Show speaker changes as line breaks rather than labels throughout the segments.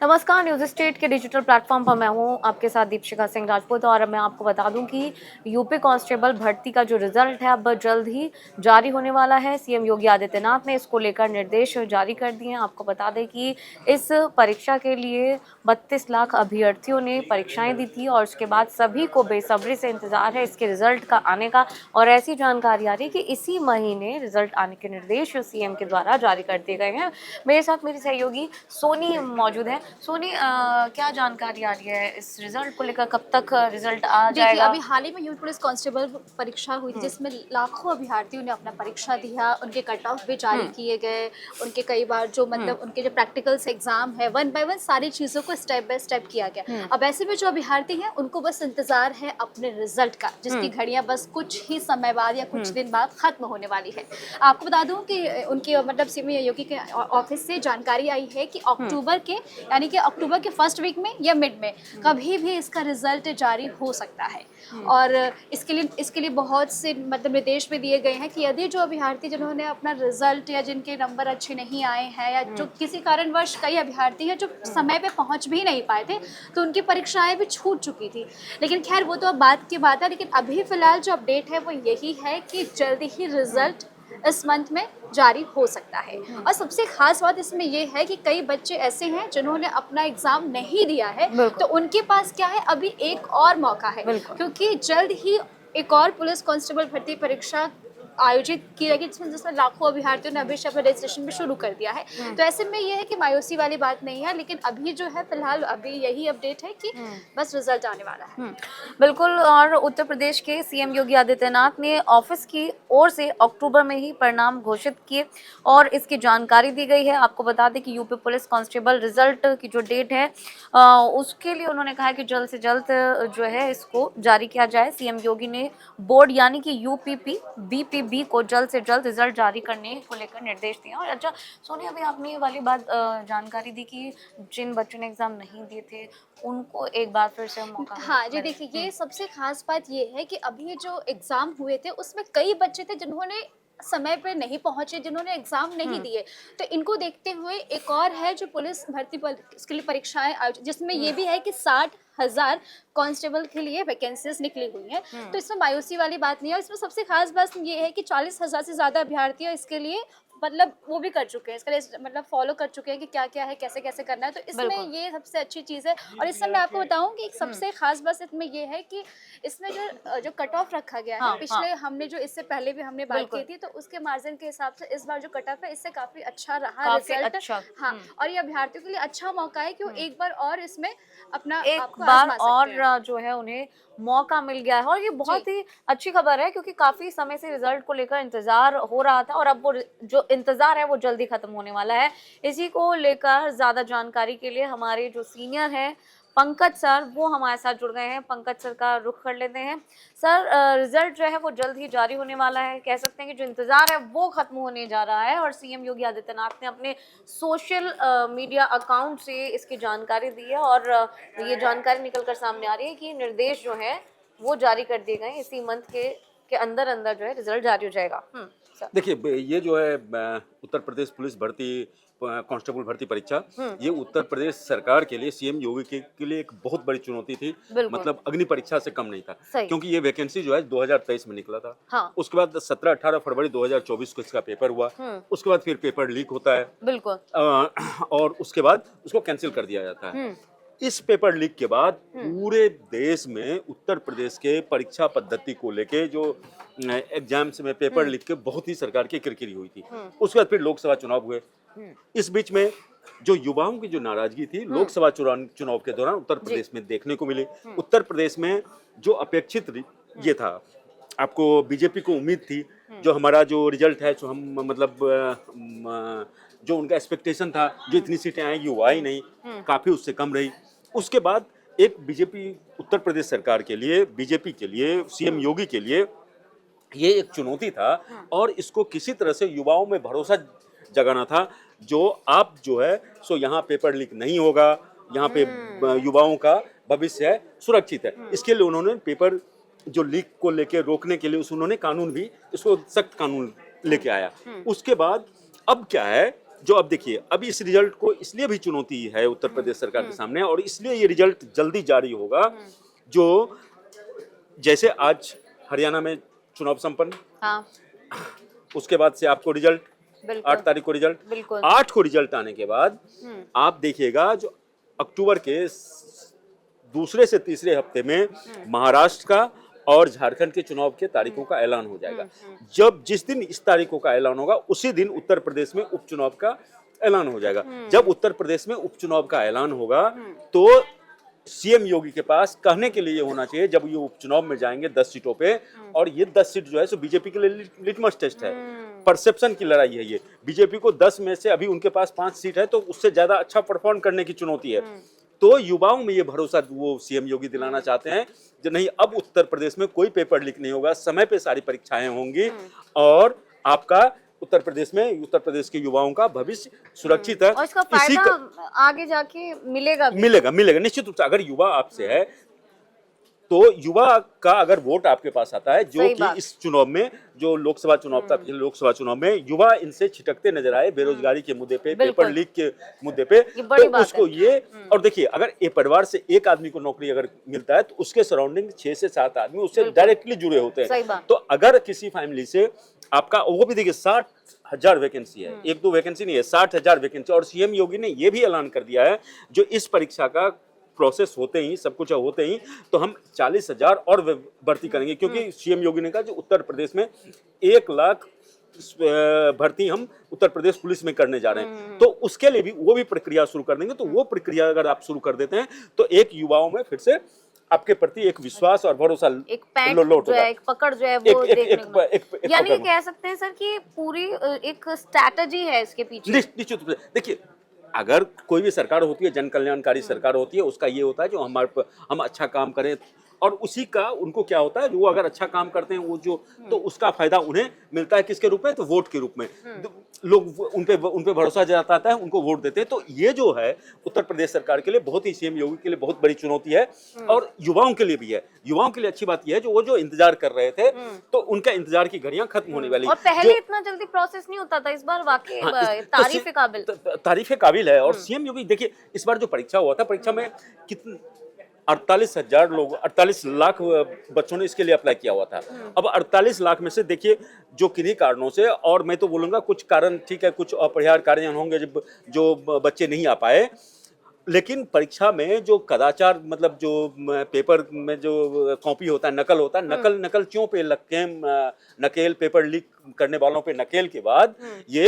नमस्कार, news state के digital platform पर मैं हूं आपके साथ दीपशिखा सिंह राजपूत। और मैं आपको बता दूं कि यूपी कांस्टेबल भर्ती का जो रिजल्ट है अब जल्द ही जारी होने वाला है। सीएम योगी आदित्यनाथ ने इसको लेकर निर्देश जारी कर दिए हैं। आपको बता दें कि इस परीक्षा के लिए 32 लाख अभ्यर्थियों ने परीक्षाएं दी थी और उसके बाद सभी को बेसब्री से इंतजार है इसके रिजल्ट का आने का। और ऐसी जानकारी आ रही है कि इसी महीने रिजल्ट आने के निर्देश सीएम के द्वारा जारी कर दिए गए हैं। मेरे साथ मेरी सहयोगी सोनी मौजूद है। सोनी, क्या जानकारी आ रही है इस रिजल्ट को लेकर? कब तक रिजल्ट आ
देखिए,
जाएगा?
अभी हाल ही में यूपी पुलिस कांस्टेबल परीक्षा हुई थी जिसमें लाखों अभ्यर्थियों ने अपना परीक्षा दिया, उनके कट ऑफ भी जारी किए गए, उनके कई बार जो मतलब उनके जो प्रैक्टिकल्स एग्जाम है वन बाय वन सारी चीज़ों को स्टेप बाय स्टेप किया गया। अब ऐसे में जो अभ्यर्थी हैं उनको बस इंतजार है अपने रिजल्ट का, जिसकी घड़ियां बस कुछ ही समय बाद या कुछ दिन बाद खत्म होने वाली है। आपको बता दूं कि उनकी मतलब सीएम योगी के ऑफिस से जानकारी आई है कि अक्टूबर के यानी कि अक्टूबर के फर्स्ट वीक में या मिड में कभी भी इसका रिजल्ट जारी हो सकता है। और इसके लिए बहुत से मतलब निर्देश भी दिए गए हैं कि यदि जो अभ्यर्थी जिन्होंने अपना रिजल्ट या जिनके नंबर अच्छे नहीं आए हैं या जो किसी कारणवश कई अभ्यर्थी हैं जो समय पे पहुंच भी नहीं पाए थे, तो उनकी परीक्षाएं भी छूट चुकी थी। लेकिन खैर वो तो अब बात की बात है, लेकिन अभी फिलहाल जो अपडेट है वो यही है कि जल्दी ही रिजल्ट इस मंथ में जारी हो सकता है। और सबसे खास बात इसमें ये है कि कई बच्चे ऐसे हैं जिन्होंने अपना एग्जाम नहीं दिया है, तो उनके पास क्या है, अभी एक और मौका है, क्योंकि जल्द ही एक और पुलिस कांस्टेबल भर्ती परीक्षा आयोजित की जाएगी जिसमें लाखों अभ्यर्थियों ने अभी से अपना रजिस्ट्रेशन भी शुरू कर दिया है। तो ऐसे में ये है कि मायूसी वाली बात नहीं है, लेकिन अभी जो है फिलहाल अभी यही अपडेट है कि बस रिजल्ट आने वाला है।
बिल्कुल। और उत्तर प्रदेश के सीएम योगी आदित्यनाथ ने ऑफिस की ओर से अक्टूबर में ही परिणाम घोषित किए और इसकी जानकारी दी गई है। आपको बता दें कि यूपी पुलिस कांस्टेबल रिजल्ट की जो डेट है उसके लिए उन्होंने कहा है कि जल्द से जल्द जो है इसको जारी किया जाए। सीएम योगी ने बोर्ड यानी कि यूपीपी बीपीबी को जल्द से जल्द रिजल्ट जारी करने को लेकर निर्देश दिए। और अच्छा सोनी, अभी आपने ये वाली बात जानकारी दी कि जिन बच्चों ने एग्जाम नहीं दिए थे उनको एक बार फिर से मौका
हाँ जी, देखिए ये सबसे खास बात ये है कि अभी जो एग्जाम हुए थे उसमें कई बच्चे थे जिन्होंने समय पे नहीं पहुंचे, जिन्होंने एग्जाम नहीं दिए। तो इनको देखते हुए एक और है जो पुलिस भर्ती इसके लिए परीक्षाएं जिसमें ये भी है कि 60,000 कांस्टेबल के लिए वैकेंसीज निकली हुई हैं। तो इसमें मायूसी वाली बात नहीं है। इसमें सबसे खास बात ये है कि 40,000 से ज्यादा अभ्यर्थी इसके लिए मतलब वो भी कर चुके हैं, इसका मतलब फॉलो कर चुके हैं कि क्या क्या है, कैसे कैसे करना है। तो इसमें ये सबसे अच्छी चीज़ है। और इसमें मैं आपको बताऊं कि एक सबसे खास बात इसमें ये है कि इसमें जो जो कट ऑफ रखा गया है, पिछले हमने जो इससे पहले भी हमने बात की थी, तो उसके मार्जिन के हिसाब से इस बार जो कट ऑफ है इससे काफी अच्छा रहा रिजल्ट।
अच्छा।
हाँ, और ये अभ्यर्थियों के लिए अच्छा मौका है कि वो एक बार और इसमें अपना
एक
आपको
बार
आजमा सकते
और
हैं।
जो है उन्हें मौका मिल गया है और ये बहुत ही अच्छी खबर है क्योंकि काफी समय से रिजल्ट को लेकर इंतजार हो रहा था और अब वो जो इंतजार है वो जल्दी खत्म होने वाला है। इसी को लेकर ज्यादा जानकारी के लिए हमारे जो सीनियर हैं पंकज सर, वो हमारे साथ जुड़ गए हैं। पंकज सर का रुख कर लेते हैं। सर, रिजल्ट जो है वो जल्द ही जारी होने वाला है। कह सकते हैं कि जो इंतजार है वो खत्म होने जा रहा है और सीएम योगी आदित्यनाथ ने अपने सोशल मीडिया अकाउंट से इसकी जानकारी दी है और ये जानकारी निकलकर सामने आ रही है कि निर्देश जो है वो जारी कर दिए गए। इसी मंथ के अंदर अंदर जो है रिजल्ट जारी हो जाएगा।
देखिए, ये जो है उत्तर प्रदेश पुलिस भर्ती कांस्टेबल भर्ती परीक्षा, ये उत्तर प्रदेश सरकार के लिए सीएम योगी के लिए एक बहुत बड़ी चुनौती थी। मतलब अग्नि परीक्षा से कम नहीं था, क्योंकि ये वैकेंसी जो है 2023 में निकला था।
हाँ।
उसके बाद 17-18 फरवरी 2024 को इसका पेपर हुआ। उसके बाद फिर पेपर लीक होता है।
बिल्कुल।
और उसके बाद उसको कैंसिल कर दिया जाता है। इस पेपर लीक के बाद पूरे देश में उत्तर प्रदेश के परीक्षा पद्धति को लेके जो एग्जाम्स में पेपर लीक के बहुत ही सरकार की किरकिरी हुई थी। उसके बाद फिर लोकसभा चुनाव हुए। इस बीच में जो युवाओं की जो नाराजगी थी लोकसभा चुनाव के दौरान उत्तर प्रदेश में देखने को मिली। उत्तर प्रदेश में जो अपेक्षित ये था, आपको बीजेपी को उम्मीद थी जो हमारा जो रिजल्ट है जो हम मतलब जो उनका एक्सपेक्टेशन था जो इतनी सीटें आएंगी वो आई नहीं, काफी उससे कम रही। उसके बाद एक बीजेपी उत्तर प्रदेश सरकार के लिए, बीजेपी के लिए, सीएम योगी के लिए ये एक चुनौती था और इसको किसी तरह से युवाओं में भरोसा जगाना था जो आप जो है सो यहाँ पेपर लीक नहीं होगा, यहाँ पे युवाओं का भविष्य है सुरक्षित है। इसके लिए उन्होंने पेपर जो लीक को लेके रोकने के लिए उन्होंने कानून भी इसको सख्त कानून लेके आया। उसके बाद अब क्या है, जो अब देखिए, अब इस रिजल्ट को इसलिए भी चुनौती है उत्तर प्रदेश सरकार के सामने, और इसलिए ये रिजल्ट जल्दी जारी होगा, जो जैसे आज हरियाणा में चुनाव संपन्न,
हाँ
उसके बाद से आपको रिजल्ट,
बिल्कुल
8 तारीख को रिजल्ट,
बिल्कुल
8 को रिजल्ट आने के बाद आप देखिएगा जो अक्टूबर के दूसरे से तीसरे हफ्ते में महाराष्ट्र का और झारखंड के चुनाव के तारीखों का ऐलान हो जाएगा। जब जिस दिन इस तारीखों का ऐलान होगा उसी दिन उत्तर प्रदेश में उपचुनाव का ऐलान हो जाएगा। जब उत्तर प्रदेश में उपचुनाव का ऐलान होगा तो सीएम योगी के पास कहने के लिए होना चाहिए, जब ये उपचुनाव में जाएंगे 10 सीटों पे, और ये 10 सीट जो है सो बीजेपी के लिए लिटमस टेस्ट है, परसेप्शन की लड़ाई है ये। बीजेपी को 10 में से अभी उनके पास 5 सीट है, तो उससे ज्यादा अच्छा परफॉर्म करने की चुनौती है। तो युवाओं में ये भरोसा वो सीएम योगी दिलाना चाहते हैं जो नहीं, अब उत्तर प्रदेश में कोई पेपर लीक नहीं होगा, समय पे सारी परीक्षाएं होंगी और आपका उत्तर प्रदेश के युवाओं का भविष्य सुरक्षित है।
और इसका फायदा आगे जाके मिलेगा भी।
मिलेगा निश्चित रूप से। अगर युवा आपसे है तो युवा का अगर वोट आपके पास आता है, जो कि इस चुनाव में, जो लोकसभा चुनाव था, पिछले लोकसभा चुनाव में युवा इनसे छिटकते नजर आए बेरोजगारी के मुद्दे पे, पेपर लीक के मुद्दे पे, तो उसको ये, और देखिए अगर एक परिवार से एक आदमी को नौकरी अगर मिलता है तो उसके सराउंडिंग 6 से 7 आदमी उससे डायरेक्टली जुड़े होते हैं। तो अगर किसी फैमिली से आपका, वो भी देखिए 60,000 वैकेंसी है, 1-2 वैकेंसी नहीं है, 60,000 वैकेंसी। और सीएम योगी ने ये भी ऐलान कर दिया है जो इस परीक्षा का प्रोसेस होते ही, सब कुछ होते ही, तो हम 40,000 और भर्ती करेंगे, क्योंकि सीएम योगी ने कहा जो उत्तर प्रदेश में 1 लाख भर्ती हम उत्तर प्रदेश पुलिस में करने जा रहे हैं, तो उसके लिए भी वो भी प्रक्रिया शुरू कर देंगे। तो वो प्रक्रिया अगर आप शुरू कर देते हैं तो एक युवाओं में फिर से आपके प्रति एक विश्वास और भरोसा,
एक पैंट जो है, एक पकड़ जो है वो देखने को, यानी कह सकते हैं सर कि पूरी एक स्ट्रैटेजी है इसके पीछे।
निश्चित रूप से। देखिए अगर कोई भी सरकार होती है, जन कल्याणकारी सरकार होती है, उसका ये होता है जो हम अच्छा काम करें, और उसी का उनको क्या होता है, वो अगर अच्छा काम करते हैं वो जो, तो उसका फायदा उन्हें मिलता है किसके रूप में, तो वोट के रूप में। लोग उन पे भरोसा जताता है, उनको वोट देते हैं। तो ये जो है उत्तर प्रदेश सरकार के लिए बहुत ही, सीएम योगी के लिए बहुत बड़ी चुनौती है, और युवाओं के लिए भी है। युवाओं के लिए अच्छी बात यह है जो वो जो इंतजार कर रहे थे, तो उनका इंतजार की घड़ियां खत्म होने वाली।
और पहले इतना जल्दी प्रोसेस नहीं होता था, इस बार वाकई
तारीफ काबिल है। और सीएम योगी देखिए, इस बार जो परीक्षा हुआ था, परीक्षा में कितने 48,000 लोग, 48 लाख बच्चों ने इसके लिए अप्लाई किया हुआ था। अब 48 लाख में से देखिए जो किन्हीं कारणों से, और मैं तो बोलूंगा कुछ कारण ठीक है, कुछ अपरिहार्य कारण होंगे जो बच्चे नहीं आ पाए, लेकिन परीक्षा में जो कदाचार, मतलब जो पेपर में जो कॉपी होता है, नकल होता है, नकलचियों पे नकेल, पेपर लीक करने वालों पे नकेल के बाद ये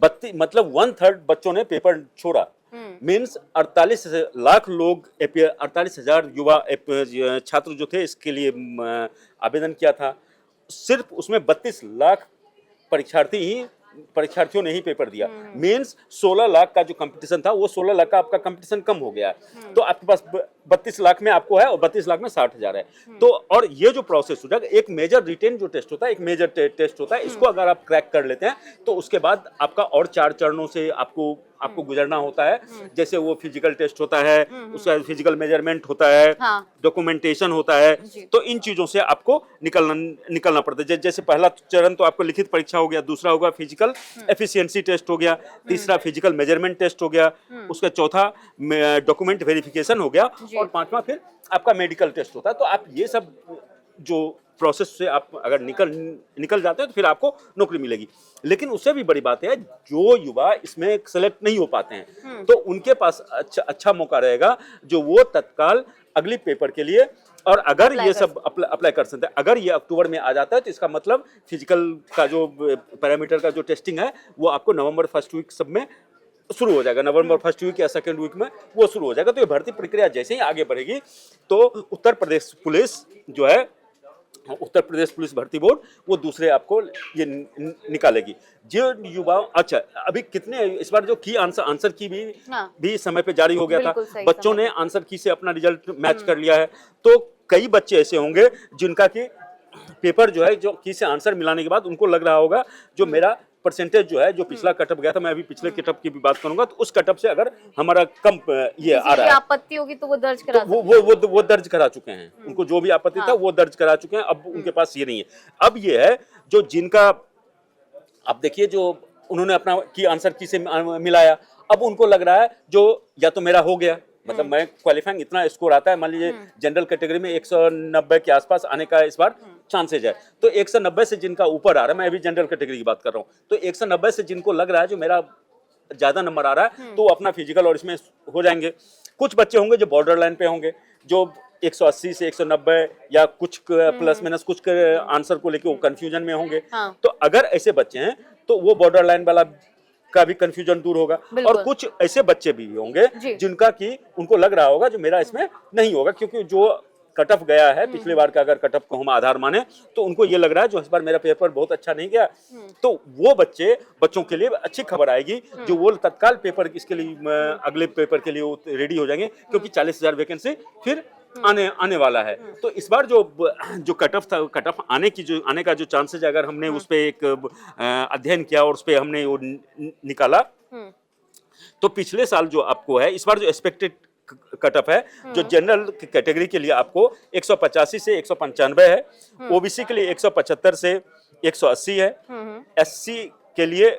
1/3 बच्चों ने पेपर छोड़ा। मीन्स 48 लाख लोग, 48,000 युवा छात्र जो थे इसके लिए आवेदन किया था, सिर्फ उसमें 32 लाख परीक्षार्थियों ने ही पेपर दिया। मीन्स 16 लाख का जो कंपटीशन था, वो 16 लाख का आपका कंपटीशन कम हो गया। तो आपके पास 32 लाख में आपको है और 32 लाख में 60,000 है। तो और ये जो प्रोसेस हो जाएगा, एक मेजर रिटेन जो टेस्ट होता है, एक मेजर टेस्ट होता है, इसको अगर आप क्रैक कर लेते हैं तो उसके बाद आपका और 4 चरणों से आपको गुजरना होता है। जैसे वो फिजिकल टेस्ट होता है, उसका फिजिकल मेजरमेंट होता है, डॉक्यूमेंटेशन होता है, तो इन चीजों से आपको निकलना पड़ता है। जैसे पहला चरण तो आपको लिखित परीक्षा हो गया, दूसरा होगा फिजिकल एफिशिएंसी टेस्ट हो गया, तीसरा फिजिकल मेजरमेंट टेस्ट हो गया, उसका चौथा डॉक्यूमेंट वेरिफिकेशन हो गया, और 5वां फिर आपका मेडिकल टेस्ट होता है। तो आप ये सब जो प्रोसेस से आप अगर निकल जाते हो तो फिर आपको नौकरी मिलेगी। लेकिन उससे भी बड़ी बात है, जो युवा इसमें सेलेक्ट नहीं हो पाते हैं तो उनके पास अच्छा मौका रहेगा जो वो तत्काल अगली पेपर के लिए, और अगर ये सब अप्लाई कर सकते हैं। अगर ये अक्टूबर में आ जाता है तो इसका मतलब फिजिकल का जो पैरामीटर का जो टेस्टिंग है वो आपको नवंबर फर्स्ट वीक सब में शुरू हो जाएगा, नवंबर फर्स्ट वीक या सेकंड वीक में वो शुरू हो जाएगा। तो ये भर्ती प्रक्रिया जैसे ही आगे बढ़ेगी तो उत्तर प्रदेश पुलिस जो है, उत्तर प्रदेश पुलिस भर्ती बोर्ड, वो दूसरे आपको ये निकालेगी। जो युवा, अच्छा अभी कितने इस बार जो की आंसर की भी समय पे जारी हो गया था, बच्चों ने आंसर की से अपना रिजल्ट मैच कर लिया है। तो कई बच्चे ऐसे होंगे जिनका की पेपर जो है, जो की से आंसर मिलाने के बाद उनको लग रहा होगा जो मेरा परसेंटेज जो है, जो पिछला कटअप गया था, मैं अभी पिछले कटअप की भी बात करूंगा, तो उस कटअप से अगर हमारा कम ये आ रहा है,
आपत्ति होगी तो वो दर्ज करा,
तो वो दर्ज करा चुके हैं। उनको जो भी आपत्ति था वो दर्ज करा चुके हैं। अब उनके पास ये नहीं है। अब ये है जो जिनका, अब देखिए जो उन्होंने अपना की आंसर की से मिलाया, अब उनको लग रहा है जो या तो मेरा हो गया, मतलब मैं क्वालिफाइंग इतना स्कोर आता है, मान लीजिए जनरल कैटेगरी में 190 के आसपास आने का इस बार चांसेज है, तो 190 से जिनका ऊपर आ रहा है, मैं अभी जनरल कैटेगरी की बात कर रहा हूँ, तो 190 से जिनको लग रहा है जो मेरा ज्यादा नंबर आ रहा है, तो वो अपना फिजिकल और इसमें हो जाएंगे। कुछ बच्चे होंगे जो बॉर्डर लाइन पे होंगे, जो 180 से 190 या कुछ प्लस माइनस कुछ आंसर को लेके वो कंफ्यूजन में होंगे।
हाँ।
तो अगर ऐसे बच्चे हैं तो वो बॉर्डर लाइन वाला का भी कंफ्यूजन दूर होगा, और
बिल्कुल।
कुछ ऐसे बच्चे भी होंगे
जी।
जिनका कि उनको लग रहा होगा जो मेरा इसमें नहीं होगा, क्योंकि जो कट ऑफ गया है पिछले बार का, अगर कट ऑफ को हम आधार माने, तो उनको ये लग रहा है जो इस बार मेरा पेपर बहुत अच्छा नहीं गया, तो वो बच्चों के लिए अच्छी खबर आएगी, जो वो तत्काल पेपर इसके लिए अगले पेपर के लिए रेडी हो जाएंगे, क्योंकि 40,000 वैकेंसी फिर आने वाला है। तो इस बार जो कट ऑफ था, कट ऑफ आने का जो चांसेस, अगर हमने उस पे एक अध्ययन किया और उस पे हमने वो निकाला, तो पिछले साल जो आपको है, इस बार जो एक्सपेक्टेड कट ऑफ है, जो जनरल कैटेगरी के लिए आपको 185 से 195 है, ओबीसी के लिए 175 से 180 है, एससी के लिए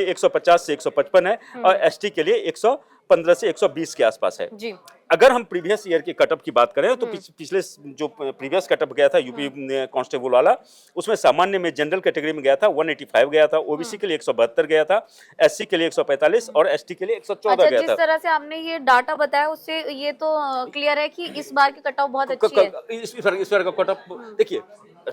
150 से 155 है, और एसटी के लिए 115 से 120 के आसपास है।
जी।
अगर हम प्रीवियस ईयर के कटअप की बात करें तो पिछले जो प्रीवियस कटअप गया था यूपी कांस्टेबल वाला, उसमें सामान्य में जनरल कैटेगरी में गया था 185 गया था, ओबीसी के लिए 172 गया था, एससी के लिए 145 और एसटी के लिए 114
अच्छा,
गया
जिस
था।
तरह से आपने ये डाटा बताया उससे ये तो क्लियर है कि इस बार की कट ऑफ बहुत अच्छी है।
इस बार का कटअप देखिए,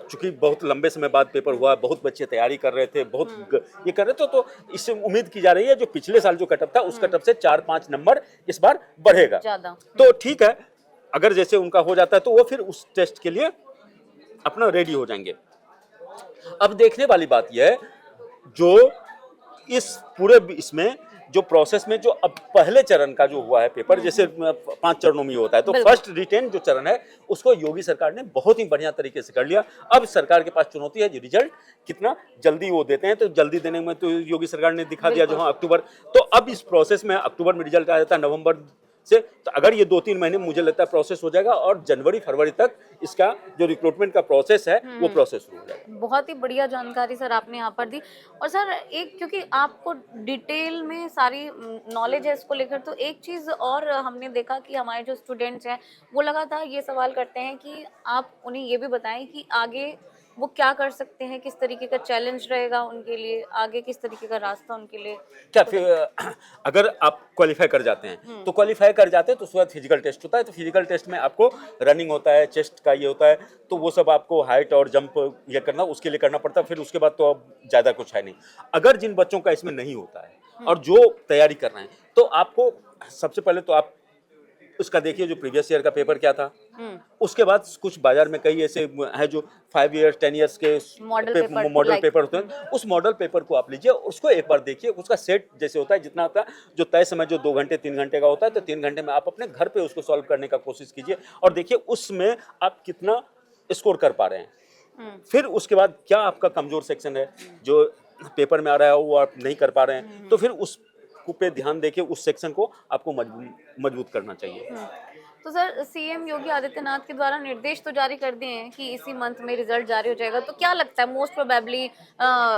चूंकि बहुत लंबे समय बाद पेपर हुआ, बहुत बच्चे तैयारी कर रहे थे, ये कर रहे थे, तो इससे उम्मीद की जा रही है जो पिछले साल जो कटअप था उस कटअप से 4-5 नंबर इस बार बढ़ेगा।
ज्यादा।
तो ठीक है, अगर जैसे उनका हो जाता है तो वो फिर उस टेस्ट के लिए अपना रेडी हो जाएंगे। अब देखने वाली बात यह है, जो इस पूरे इसमें जो प्रोसेस में जो अब पहले चरण का जो हुआ है पेपर, जैसे 5 चरणों में होता है, तो फर्स्ट रिटेन जो चरण है उसको योगी सरकार ने बहुत ही बढ़िया तरीके से कर लिया। अब सरकार के पास चुनौती है, जो रिजल्ट कितना जल्दी वो देते हैं, तो जल्दी देने में तो योगी सरकार ने दिखा दिया जो हाँ अक्टूबर, तो अब इस प्रोसेस में अक्टूबर में रिजल्ट आ जाता है, नवंबर से, तो अगर ये 2-3 महीने मुझे लगता है प्रोसेस हो जाएगा, और जनवरी फरवरी तक इसका जो रिक्रूटमेंट का प्रोसेस है वो प्रोसेस शुरू हो जाएगा।
बहुत ही बढ़िया जानकारी सर आपने यहाँ पर दी। और सर एक, क्योंकि आपको डिटेल में सारी नॉलेज है इसको लेकर, तो एक चीज़ और हमने देखा कि हमारे जो स्टूडेंट्स हैं वो लगातार ये सवाल करते हैं कि आप उन्हें ये भी बताएं कि आगे वो क्या कर सकते हैं, किस तरीके का चैलेंज रहेगा उनके लिए, आगे किस तरीके का रास्ता उनके लिए।
क्या फिर अगर आप क्वालिफाई कर जाते हैं तो क्वालिफाई कर जाते हैं तो उसके बाद फिजिकल टेस्ट होता है, तो फिजिकल टेस्ट में आपको रनिंग होता है, चेस्ट का ये होता है, तो वो सब आपको हाइट और जंप ये करना, उसके लिए करना पड़ता है, फिर उसके बाद तो अब ज़्यादा कुछ है नहीं। अगर जिन बच्चों का इसमें नहीं होता है और जो तैयारी कर रहे हैं, तो आपको सबसे पहले तो आप उसका देखिए जो प्रीवियस ईयर का पेपर क्या था, उसके बाद कुछ बाजार में कई ऐसे है जो 5 ईयर्स 10 ईयर्स के मॉडल पेपर होते हैं, उस मॉडल पेपर को आप लीजिए, उसको एक बार देखिए, उसका सेट जैसे होता है जितना होता है, जो तय समय जो 2 घंटे 3 घंटे का होता है, तो 3 घंटे में आप अपने घर पे उसको सॉल्व करने का कोशिश कीजिए, और देखिए उसमें आप कितना स्कोर कर पा रहे हैं। फिर उसके बाद क्या आपका कमजोर सेक्शन है जो पेपर में आ रहा है वो आप नहीं कर पा रहे हैं, तो फिर उस पे ध्यान देके उस सेक्शन को आपको मजबूत करना चाहिए।
तो सर सीएम योगी आदित्यनाथ के द्वारा निर्देश तो जारी कर दिए हैं कि इसी मंथ में रिजल्ट जारी हो जाएगा, तो क्या लगता है मोस्ट प्रोबेबली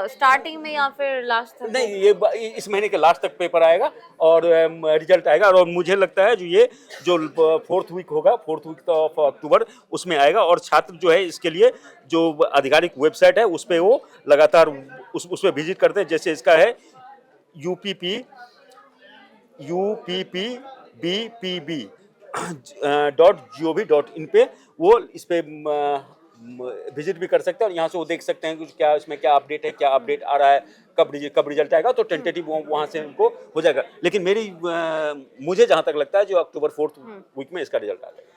स्टार्टिंग में या फिर लास्ट तक?
नहीं, ये इस महीने के लास्ट तक पेपर आएगा और रिजल्ट आएगा, और मुझे लगता है जो 4th वीक होगा, 4th वीक ऑफ अक्टूबर, उसमें आएगा। और छात्र जो है इसके लिए जो आधिकारिक वेबसाइट है उस पर वो लगातार उस पर विजिट करते हैं, जैसे इसका है UPPBPB.gov.in पे, वो इस पे विजिट भी कर सकते हैं, और यहाँ से वो देख सकते हैं कि क्या इसमें क्या अपडेट है, क्या अपडेट आ रहा है, कब रिजल्ट आएगा, तो टेंटेटिव वहाँ से उनको हो जाएगा। लेकिन मुझे जहाँ तक लगता है जो अक्टूबर 4th वीक में इसका रिजल्ट आ जाएगा।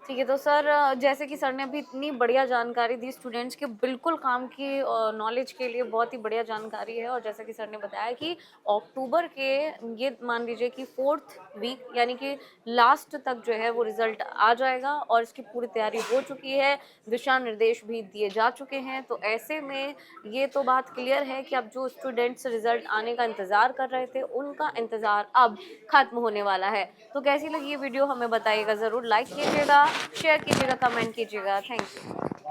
ठीक है, तो सर जैसे कि सर ने अभी इतनी बढ़िया जानकारी दी स्टूडेंट्स के बिल्कुल काम की नॉलेज के लिए, बहुत ही बढ़िया जानकारी है। और जैसा कि सर ने बताया कि अक्टूबर के ये मान लीजिए कि 4th वीक यानी कि लास्ट तक जो है वो रिजल्ट आ जाएगा, और इसकी पूरी तैयारी हो चुकी है, दिशा निर्देश भी दिए जा चुके हैं। तो ऐसे में ये तो बात क्लियर है कि अब जो स्टूडेंट्स रिजल्ट आने का इंतज़ार कर रहे थे उनका इंतज़ार अब खत्म होने वाला है। तो कैसी लगी ये वीडियो हमें बताइएगा ज़रूर, लाइक कीजिएगा, शेयर कीजिएगा, कमेंट कीजिएगा। Thank you.